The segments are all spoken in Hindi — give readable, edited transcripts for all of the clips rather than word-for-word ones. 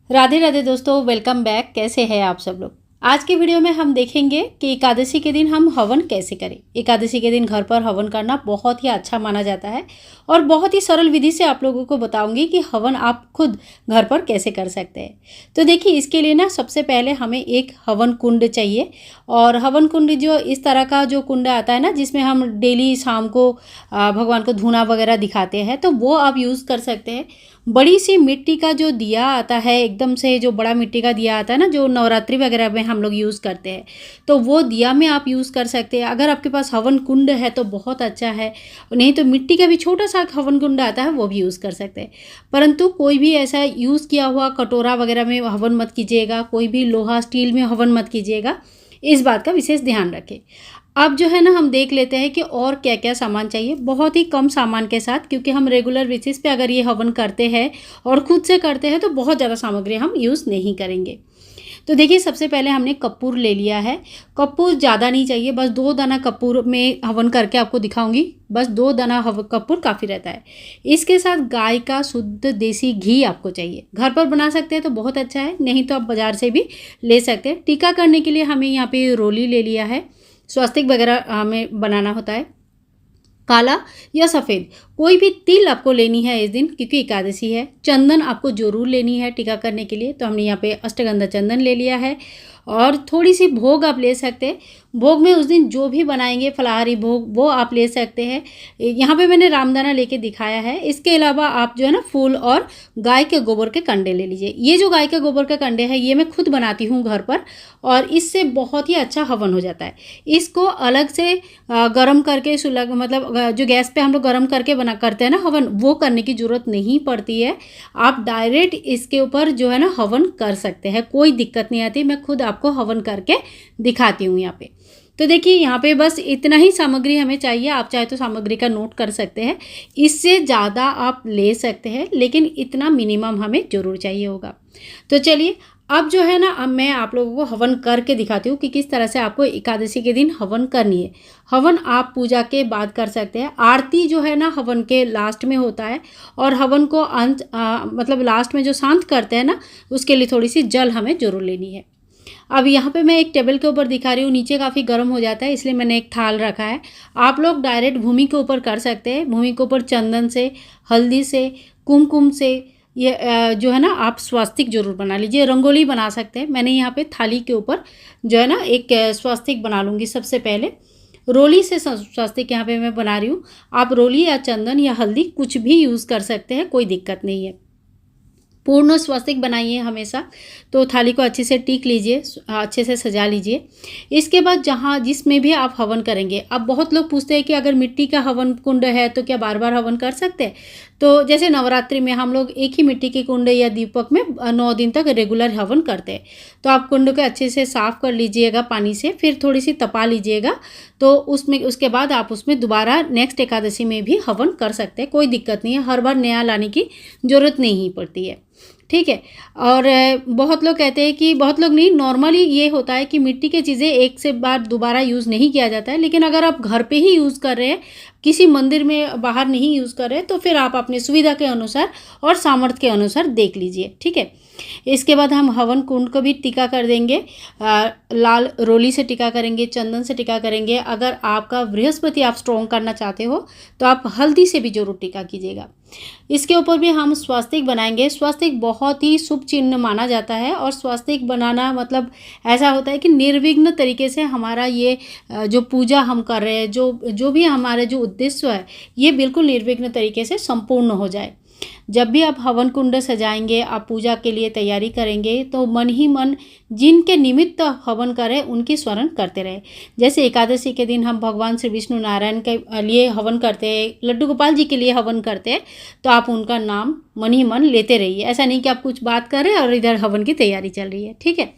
राधे राधे दोस्तों, वेलकम बैक। कैसे हैं आप सब लोग। आज के वीडियो में हम देखेंगे कि एकादशी के दिन हम हवन कैसे करें। एकादशी के दिन घर पर हवन करना बहुत ही अच्छा माना जाता है और बहुत ही सरल विधि से आप लोगों को बताऊंगी कि हवन आप खुद घर पर कैसे कर सकते हैं। तो देखिए, इसके लिए ना सबसे पहले हमें एक हवन कुंड चाहिए। और हवन कुंड जो इस तरह का जो कुंड आता है ना, जिसमें हम डेली शाम को भगवान को धूना वगैरह दिखाते हैं, तो वो आप यूज़ कर सकते हैं। बड़ी सी मिट्टी का जो दिया आता है, एकदम से जो बड़ा मिट्टी का दिया आता है ना, जो नवरात्रि वगैरह में हम लोग यूज़ करते हैं, तो वो दिया में आप यूज़ कर सकते हैं। अगर आपके पास हवन कुंड है तो बहुत अच्छा है, नहीं तो मिट्टी का भी छोटा सा हवन कुंड आता है, वो भी यूज़ कर सकते हैं। परंतु कोई भी ऐसा यूज़ किया हुआ कटोरा वगैरह में हवन मत कीजिएगा, कोई भी लोहा स्टील में हवन मत कीजिएगा, इस बात का विशेष ध्यान रखें। अब जो है ना, हम देख लेते हैं कि और क्या क्या सामान चाहिए, बहुत ही कम सामान के साथ, क्योंकि हम रेगुलर बेसिस पे अगर ये हवन करते हैं और खुद से करते हैं तो बहुत ज़्यादा सामग्री हम यूज़ नहीं करेंगे। तो देखिए, सबसे पहले हमने कपूर ले लिया है। कपूर ज़्यादा नहीं चाहिए, बस 2 दाना कपूर में हवन करके आपको दिखाऊंगी। बस 2 दाना कपूर काफ़ी रहता है। इसके साथ गाय का शुद्ध देसी घी आपको चाहिए। घर पर बना सकते हैं तो बहुत अच्छा है, नहीं तो आप बाज़ार से भी ले सकते हैं। टीका करने के लिए हमें यहाँ पे रोली ले लिया है। स्वास्तिक वगैरह हमें बनाना होता है। काला या सफ़ेद कोई भी तिल आपको लेनी है इस दिन, क्योंकि एकादशी है। चंदन आपको जरूर लेनी है टीका करने के लिए, तो हमने यहाँ पे अष्टगंधा चंदन ले लिया है। और थोड़ी सी भोग आप ले सकते हैं। भोग में उस दिन जो भी बनाएंगे फलाहारी भोग, वो आप ले सकते हैं। यहाँ पे मैंने रामदाना लेके दिखाया है। इसके अलावा आप जो है ना, फूल और गाय के गोबर के कंडे ले लीजिए। ये जो गाय के गोबर के कंडे हैं, ये मैं खुद बनाती हूँ घर पर, और इससे बहुत ही अच्छा हवन हो जाता है। इसको अलग से गरम करके सुलग मतलब जो गैस पे हम लोग गरम करके बना करते हैं ना हवन, वो करने की ज़रूरत नहीं पड़ती है। आप डायरेक्ट इसके ऊपर जो है ना हवन कर सकते हैं, कोई दिक्कत नहीं आती। मैं खुद आपको हवन करके दिखाती हूँ यहाँ पे। तो देखिए, यहाँ पे बस इतना ही सामग्री हमें चाहिए। आप चाहे तो सामग्री का नोट कर सकते हैं, इससे ज़्यादा आप ले सकते हैं, लेकिन इतना मिनिमम हमें ज़रूर चाहिए होगा। तो चलिए, अब जो है ना, अब मैं आप लोगों को हवन करके दिखाती हूँ कि किस तरह से आपको एकादशी के दिन हवन करनी है। हवन आप पूजा के बाद कर सकते हैं। आरती जो है ना, हवन के लास्ट में होता है, और हवन को अंत मतलब लास्ट में जो शांत करते हैं ना, उसके लिए थोड़ी सी जल हमें जरूर लेनी है। अब यहाँ पे मैं एक टेबल के ऊपर दिखा रही हूँ, नीचे काफ़ी गर्म हो जाता है, इसलिए मैंने एक थाल रखा है। आप लोग डायरेक्ट भूमि के ऊपर कर सकते हैं। भूमि के ऊपर चंदन से, हल्दी से, कुमकुम से, ये जो है ना, आप स्वास्तिक जरूर बना लीजिए। रंगोली बना सकते हैं। मैंने यहाँ पे थाली के ऊपर जो है ना, एक स्वास्तिक बना लूँगी। सबसे पहले रोली से स्वास्तिक यहाँ पे मैं बना रही हूँ। आप रोली या चंदन या हल्दी कुछ भी यूज़ कर सकते हैं, कोई दिक्कत नहीं है। पूर्ण स्वास्तिक बनाइए हमेशा। तो थाली को अच्छे से टीक लीजिए, अच्छे से सजा लीजिए। इसके बाद जहाँ जिसमें भी आप हवन करेंगे, अब बहुत लोग पूछते हैं कि अगर मिट्टी का हवन कुंड है तो क्या बार बार हवन कर सकते हैं। तो जैसे नवरात्रि में हम लोग एक ही मिट्टी के कुंड या दीपक में 9 दिन तक रेगुलर हवन करते हैं। तो आप कुंड को अच्छे से साफ कर लीजिएगा पानी से, फिर थोड़ी सी तपा लीजिएगा। तो उसमें उसके बाद आप उसमें दोबारा नेक्स्ट एकादशी में भी हवन कर सकते हैं, कोई दिक्कत नहीं है। हर बार नया लाने की ज़रूरत नहीं पड़ती है, ठीक है। और बहुत लोग कहते हैं कि, बहुत लोग नहीं, नॉर्मली ये होता है कि मिट्टी की चीज़ें एक से बार दोबारा यूज़ नहीं किया जाता है। लेकिन अगर आप घर पे ही यूज़ कर रहे हैं, किसी मंदिर में बाहर नहीं यूज़ कर रहे हैं, तो फिर आप अपनी सुविधा के अनुसार और सामर्थ्य के अनुसार देख लीजिए, ठीक है। इसके बाद हम हवन कुंड को भी टीका कर देंगे। लाल रोली से टीका करेंगे, चंदन से टीका करेंगे। अगर आपका बृहस्पति आप स्ट्रॉन्ग करना चाहते हो तो आप हल्दी से भी जरूर टीका कीजिएगा। इसके ऊपर भी हम स्वास्तिक बनाएंगे। स्वास्तिक बहुत ही शुभ चिन्ह माना जाता है, और स्वास्तिक बनाना मतलब ऐसा होता है कि निर्विघ्न तरीके से हमारा ये जो पूजा हम कर रहे हैं, जो भी हमारे जो उद्देश्य है, ये बिल्कुल निर्विघ्न तरीके से संपूर्ण हो जाए। जब भी आप हवन कुंड सजाएंगे, आप पूजा के लिए तैयारी करेंगे, तो मन ही मन जिनके निमित्त हवन करें उनकी स्मरण करते रहे। जैसे एकादशी के दिन हम भगवान श्री विष्णु नारायण के लिए हवन करते हैं, लड्डू गोपाल जी के लिए हवन करते हैं, तो आप उनका नाम मन ही मन लेते रहिए। ऐसा नहीं कि आप कुछ बात कर रहे हैं और इधर हवन की तैयारी चल रही है, ठीक है।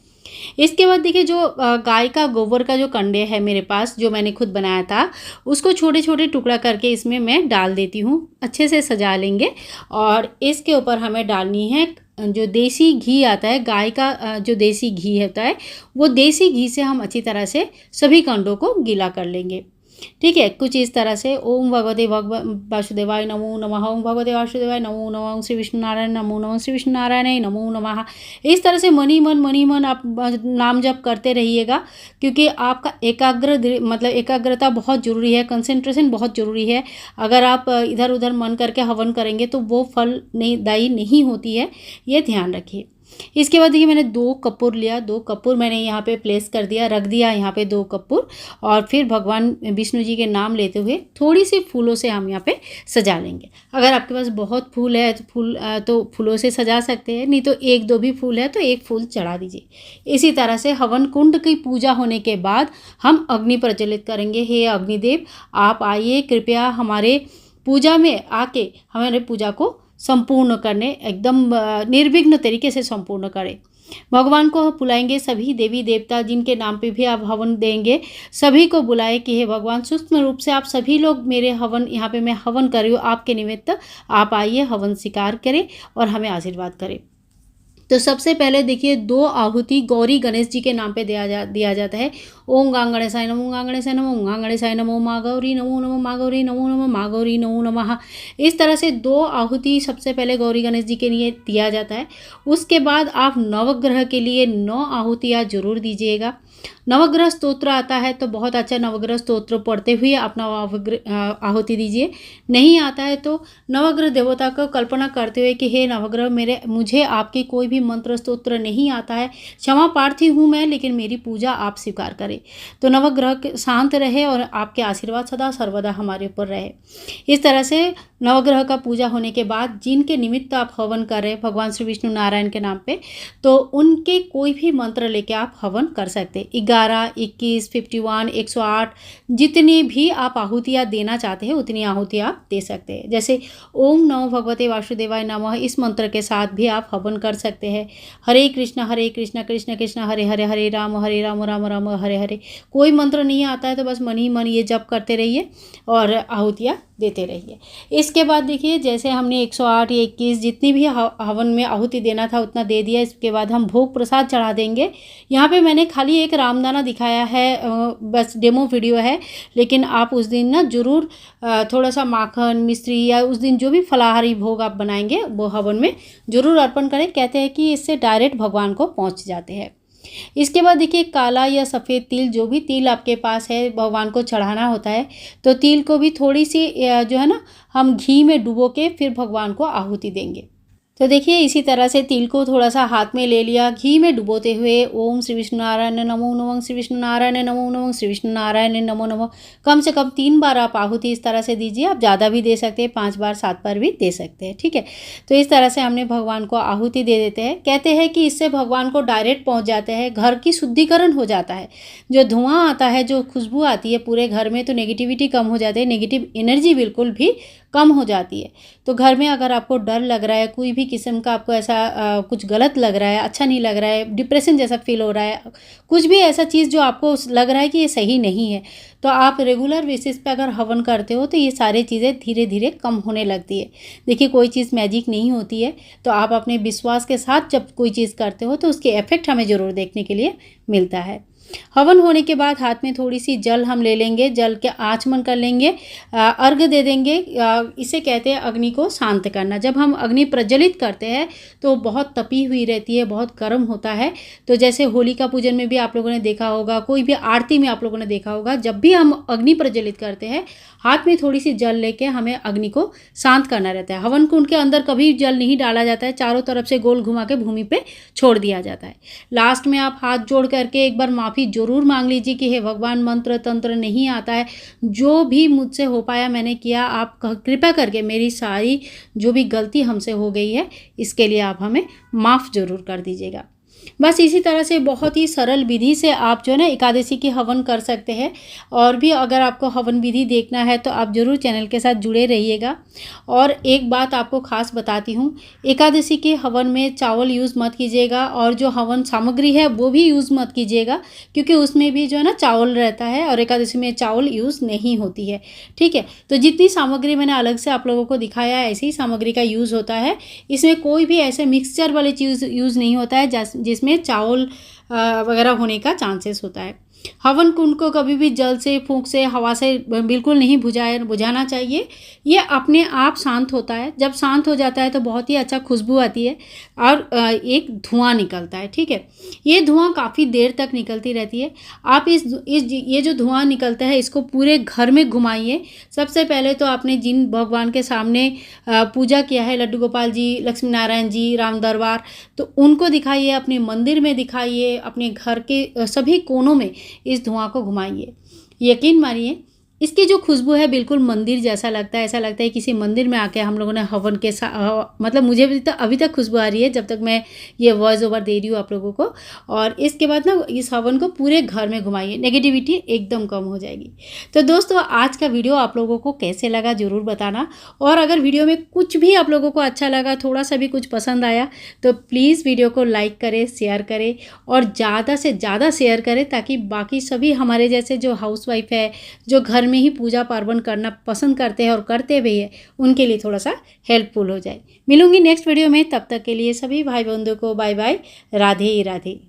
इसके बाद देखिए, जो गाय का गोबर का जो कंडे है मेरे पास, जो मैंने खुद बनाया था, उसको छोटे छोटे टुकड़ा करके इसमें मैं डाल देती हूँ। अच्छे से सजा लेंगे, और इसके ऊपर हमें डालनी है जो देसी घी आता है, गाय का जो देसी घी होता है, वो देसी घी से हम अच्छी तरह से सभी कंडों को गीला कर लेंगे। ठीक है, कुछ इस तरह से ओम भगवते वासुदेवाय नमो नमः, ओम भगवते वासुदेवाय नमो नमः, ओम श्री विष्णु नारायण नमो नमः, श्री विष्णु नारायण नमो नमः। इस तरह से मनी मन आप नाम जप करते रहिएगा, क्योंकि आपका मतलब एकाग्रता बहुत ज़रूरी है, कंसंट्रेशन बहुत ज़रूरी है। अगर आप इधर उधर मन करके हवन करेंगे तो वो फल दायी नहीं होती है, ये ध्यान रखिए। इसके बाद देखिए मैंने 2 कपूर लिया, 2 कपूर मैंने यहाँ पे प्लेस कर दिया, रख दिया यहाँ पे 2 कपूर, और फिर भगवान विष्णु जी के नाम लेते हुए थोड़ी सी फूलों से हम यहाँ पे सजा लेंगे। अगर आपके पास बहुत फूल है तो फूलों से सजा सकते हैं, नहीं तो 1-2 भी फूल है तो 1 फूल चढ़ा दीजिए। इसी तरह से हवन कुंड की पूजा होने के बाद हम अग्नि प्रज्वलित करेंगे। हे अग्निदेव, आप आइए, कृपया हमारे पूजा में आके हमारे पूजा को संपूर्ण करने, एकदम निर्विघ्न तरीके से संपूर्ण करें। भगवान को बुलाएंगे, सभी देवी देवता जिनके नाम पे भी आप हवन देंगे सभी को बुलाए कि हे भगवान, सूक्ष्म रूप से आप सभी लोग मेरे हवन, यहाँ पे मैं हवन कर रही हूँ आपके निमित्त, आप आइए हवन स्वीकार करें और हमें आशीर्वाद करें। तो सबसे पहले देखिए 2 आहुति गौरी गणेश जी के नाम पे दिया जाता है। ओम गां गणेशाय नमो, ओम गां गणेशाय नमो, ओम गां गणेशाय नमो, माँ गौरी नमो नमो, माँ गौरी नमो नमो, माँ गौरी नमो नमः। इस तरह से 2 आहुति सबसे पहले गौरी गणेश जी के लिए दिया जाता है। उसके बाद आप नवग्रह के लिए 9 आहुतियाँ जरूर दीजिएगा। नवग्रह स्तोत्र आता है तो बहुत अच्छा नवग्रह स्तोत्र पढ़ते हुए अपना आहुति दीजिए। नहीं आता है तो नवग्रह देवता को कल्पना करते हुए कि हे नवग्रह, मुझे आपकी कोई भी मंत्र स्तोत्र नहीं आता है, क्षमा प्रार्थी हूँ मैं, लेकिन मेरी पूजा आप स्वीकार करें। तो नवग्रह शांत रहे और आपके आशीर्वाद सदा सर्वदा हमारे ऊपर रहे। इस तरह से नवग्रह का पूजा होने के बाद जिनके निमित्त आप हवन कर रहे हैं भगवान श्री विष्णु नारायण के नाम पे, तो उनके कोई भी मंत्र लेके आप हवन कर सकते। 11, 21, 51, 108 जितनी भी आप आहुतियाँ देना चाहते हैं उतनी आहुतियाँ आप दे सकते हैं। जैसे ओम नमो भगवते वासुदेवाय नमः, इस मंत्र के साथ भी आप हवन कर सकते हैं। हरे कृष्ण कृष्ण कृष्ण हरे हरे, हरे राम राम राम हरे हरे। कोई मंत्र नहीं आता है तो बस मन ही मन ये जप करते रहिए और आहुतियाँ देते रहिए। इसके बाद देखिए जैसे हमने 108 या 21 जितनी भी हवन में आहुति देना था उतना दे दिया। इसके बाद हम भोग प्रसाद चढ़ा देंगे। यहाँ पे मैंने खाली एक रामदाना दिखाया है, बस डेमो वीडियो है, लेकिन आप उस दिन ना ज़रूर थोड़ा सा माखन मिश्री या उस दिन जो भी फलाहारी भोग आप बनाएंगे वो हवन में ज़रूर अर्पण करें। कहते हैं कि इससे डायरेक्ट भगवान को पहुँच जाते हैं। इसके बाद देखिए काला या सफ़ेद तिल, जो भी तिल आपके पास है भगवान को चढ़ाना होता है, तो तिल को भी थोड़ी सी जो है ना हम घी में डुबो के फिर भगवान को आहुति देंगे। तो देखिए इसी तरह से तिल को थोड़ा सा हाथ में ले लिया, घी में डुबोते हुए ओम श्री विष्णु नारायण नमो नमः, श्री विष्णु नारायण नमो नमः, श्री विष्णु नारायण नमो नमः। कम से कम 3 बार आप आहुति इस तरह से दीजिए। आप ज़्यादा भी दे सकते हैं, 5 बार 7 बार भी दे सकते हैं। ठीक है, तो इस तरह से हमने भगवान को आहुति दे देते हैं। कहते हैं कि इससे भगवान को डायरेक्ट पहुँच जाते हैं, घर की शुद्धिकरण हो जाता है। जो धुआं आता है, जो खुशबू आती है पूरे घर में, तो नेगेटिविटी कम हो जाती है, नेगेटिव एनर्जी बिल्कुल भी कम हो जाती है। तो घर में अगर आपको डर लग रहा है, कोई भी किस्म का आपको ऐसा कुछ गलत लग रहा है, अच्छा नहीं लग रहा है, डिप्रेशन जैसा फील हो रहा है, कुछ भी ऐसा चीज़ जो आपको लग रहा है कि ये सही नहीं है, तो आप रेगुलर बेसिस पे अगर हवन करते हो तो ये सारी चीज़ें धीरे धीरे कम होने लगती है। देखिए कोई चीज़ मैजिक नहीं होती है, तो आप अपने विश्वास के साथ जब कोई चीज़ करते हो तो उसके इफेक्ट हमें ज़रूर देखने के लिए मिलता है। हवन होने के बाद हाथ में थोड़ी सी जल हम ले लेंगे, जल के आचमन कर लेंगे, अर्घ दे देंगे। इसे कहते हैं अग्नि को शांत करना। जब हम अग्नि प्रज्वलित करते हैं तो बहुत तपी हुई रहती है, बहुत गर्म होता है। तो जैसे होलिका पूजन में भी आप लोगों ने देखा होगा, कोई भी आरती में आप लोगों ने देखा होगा, जब भी हम अग्नि प्रज्वलित करते हैं हाथ में थोड़ी सी जल लेके हमें अग्नि को शांत करना रहता है। हवन कुंड के अंदर कभी जल नहीं डाला जाता है, चारों तरफ से गोल घुमा के भूमि पे छोड़ दिया जाता है। लास्ट में आप हाथ जोड़ करके एक बार माफ़ी जरूर मांग लीजिए कि हे भगवान, मंत्र तंत्र नहीं आता है, जो भी मुझसे हो पाया मैंने किया, आप कृपा करके मेरी सारी जो भी गलती हमसे हो गई है इसके लिए आप हमें माफ़ जरूर कर दीजिएगा। बस इसी तरह से बहुत ही सरल विधि से आप जो है ना एकादशी की हवन कर सकते हैं। और भी अगर आपको हवन विधि देखना है तो आप ज़रूर चैनल के साथ जुड़े रहिएगा। और एक बात आपको खास बताती हूँ, एकादशी के हवन में चावल यूज़ मत कीजिएगा और जो हवन सामग्री है वो भी यूज़ मत कीजिएगा, क्योंकि उसमें भी जो है ना चावल रहता है और एकादशी में चावल यूज़ नहीं होती है। ठीक है, तो जितनी सामग्री मैंने अलग से आप लोगों को दिखाया है ऐसी ही सामग्री का यूज़ होता है। इसमें कोई भी ऐसे मिक्सचर वाली चीज़ यूज़ नहीं होता है जिसमें चावल वगैरह होने का चांसेस होता है। हवन कुंड को कभी भी जल से, फूंक से, हवा से बिल्कुल नहीं बुझाना चाहिए। ये अपने आप शांत होता है। जब शांत हो जाता है तो बहुत ही अच्छा खुशबू आती है और एक धुआं निकलता है। ठीक है, ये धुआं काफ़ी देर तक निकलती रहती है। आप ये जो धुआं निकलता है इसको पूरे घर में घुमाइए। सबसे पहले तो आपने जिन भगवान के सामने पूजा किया है, लड्डू गोपाल जी, लक्ष्मी नारायण जी, राम दरबार, तो उनको दिखाइए, अपने मंदिर में दिखाइए, अपने घर के सभी कोनों में इस धुआं को घुमाइए। यकीन मानिए इसकी जो खुशबू है बिल्कुल मंदिर जैसा लगता है। ऐसा लगता है किसी मंदिर में आके हम लोगों ने हवन के साथ, मतलब मुझे भी तो अभी तक खुशबू आ रही है जब तक मैं ये वॉइस ओवर दे रही हूँ आप लोगों को। और इसके बाद ना इस हवन को पूरे घर में घुमाइए, नेगेटिविटी एकदम कम हो जाएगी। तो दोस्तों आज का वीडियो आप लोगों को कैसे लगा ज़रूर बताना। और अगर वीडियो में कुछ भी आप लोगों को अच्छा लगा, थोड़ा सा भी कुछ पसंद आया, तो प्लीज़ वीडियो को लाइक करें, शेयर करें और ज़्यादा से ज़्यादा शेयर करें, ताकि बाकी सभी हमारे जैसे जो हाउसवाइफ है, जो घर में ही पूजा पार्वण करना पसंद करते हैं और करते भी है, उनके लिए थोड़ा सा हेल्पफुल हो जाए। मिलूंगी नेक्स्ट वीडियो में, तब तक के लिए सभी भाई बंधुओं को बाय बाय, राधे राधे।